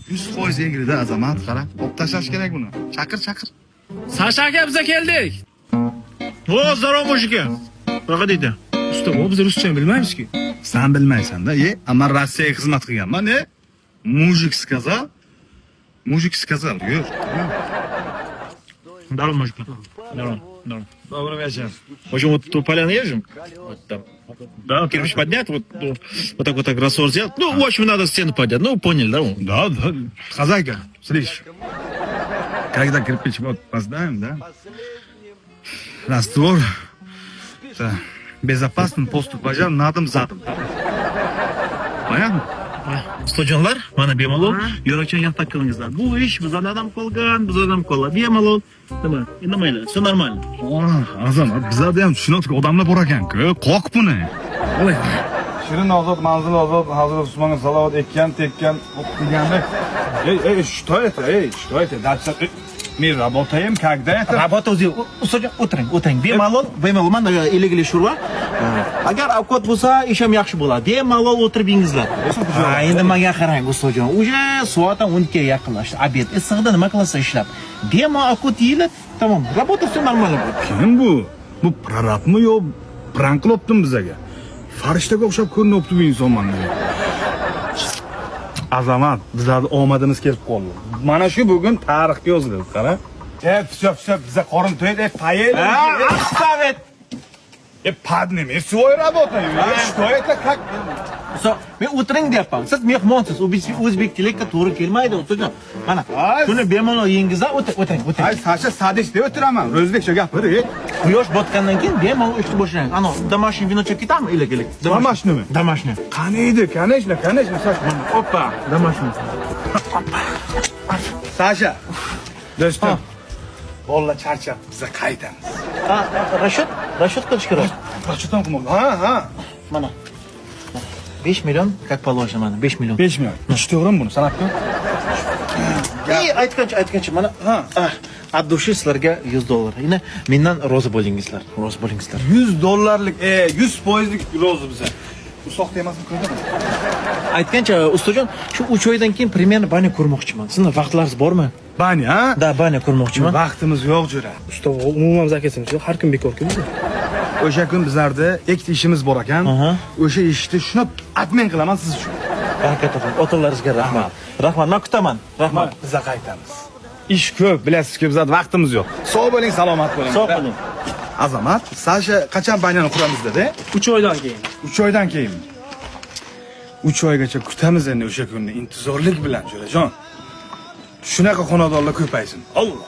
100% egri-da Azamat, qara. Qo'p tashlash kerak buni. Chaqir. Sasha aka biza keldik. O, здорово, мужики. Проходите. Usta, biz ruscha bilmaymiz-ku. Sen bilmaysan-da, men Rossiyaga xizmat qilganman, Mujik сказал. Yur. Здорово, мужики. Здорово. Добрый вечер. В общем, вот тут поляну езжим. Вот там. Да, кирпич поднять, вот так вот раствор сделать. Ну, в общем, надо стену поднять. Ну, поняли, да? Да. Хозяйка, слышишь? Когда кирпич вот поставим, да? Раствор. Да. Безопасным поступажам надым-задым. Понятно? Студентlar, mana bemalol yo'lakchaga yan takkilingizlar. Bu ish bizdan adam qolgan, bemalol. Nima? Endi mayli, все нормально. Azamat, bizlarda ham tushunadigan odamlar bor ekan-ku. Qoq buni. Shirin ozod, manzil ozod, Hazrat Usmonga salovat ekkan, tekkan, degandek. Что это? Дальше. Men работаем, когда это? Работаем, o'tiring. Bemalol mana iligili shurva. Agar ovqat bo'lsa, ish ham yaxshi bo'ladi. Bemalol o'tirib yingizlar. Endi menga qarang, ustojon. Уже soat 12 ga yaqinlashdi. Obed issiqda nima qilsa ishlab. Bemalol ovqat yeyilib, tamom. Работа все нормально bo'ldi. Kim bu? Bu prorabmi yo prank qilibdimi bizaga? Farishtaga o'xshab ko'rinyapti bu inson menga. Azamat, bizlarni omadimiz kelib qoldi. Mana shu bugun tarixga yozildi, qara. Все, biza qorin to'ydi, поели. Оставить. Подними свой работаю. Что это как? Men o'tiring deyapman. Siz mehmonsiz. O'zbekchilikka to'g'ri kelmaydi, ustojon. Mana, shuni bemalol yengizlar, o'tiring. Ay, Sasha sadishda o'tiraman. O'zbekcha gapir. Quyosh botgandan keyin bemalol ishni boshlang. Ana, домашний виночек ketami? Ilik. Домашними? Домашний. Qaniydi, конечно, Sasha. Опа, домашний. Sasha. Do'stim. Bolalar charchab, biza qaytamiz. Rashid qilish kerak. Qachon qilmoqda? Ha. Mana. 5 million, как положено, mana 5 million. 5 million. To'g'rimi buni sanab ko'r? Aytgancha mana. От души sizlarga $100. Yine mendan rozi bo'lingizlar. $100lik, 100%lik rozi biza. Bu soxta emasmi ko'rdingmi? Aytgancha ustojon, shu 3 oydan keyin примерно bani ko'rmoqchiman. Sizning vaqtlaringiz bormi? Bani, ha? Da, bani ko'rmoqchiman. Vaqtimiz yo'q jo'ra. Usta, umuman zakasimiz yo'q, har kun bekor kelamiz. O'sha kun bizlarda ikkita ishimiz bor ekan. O'sha ishni shunab admin qilaman siz uchun. Harakat qiling. O'tirlaringizga rahmat. Rahmat, men kutaman. Rahmat. Biza qaytamiz. Ish ko'p, bilasiz-ku, bizlarda vaqtimiz yo'q. Sog' bo'ling, salomat bo'ling. Sog' bo'ling. Azamat, Sasha qachon baynani quramiz dedi? 3 oydan keyin. 3 oydan keyin. 3 oygacha kutamiz endi o'sha kunni intizorlik bilan, jo'rajon. Shunaqa xonadonlar ko'paysin. Alloh.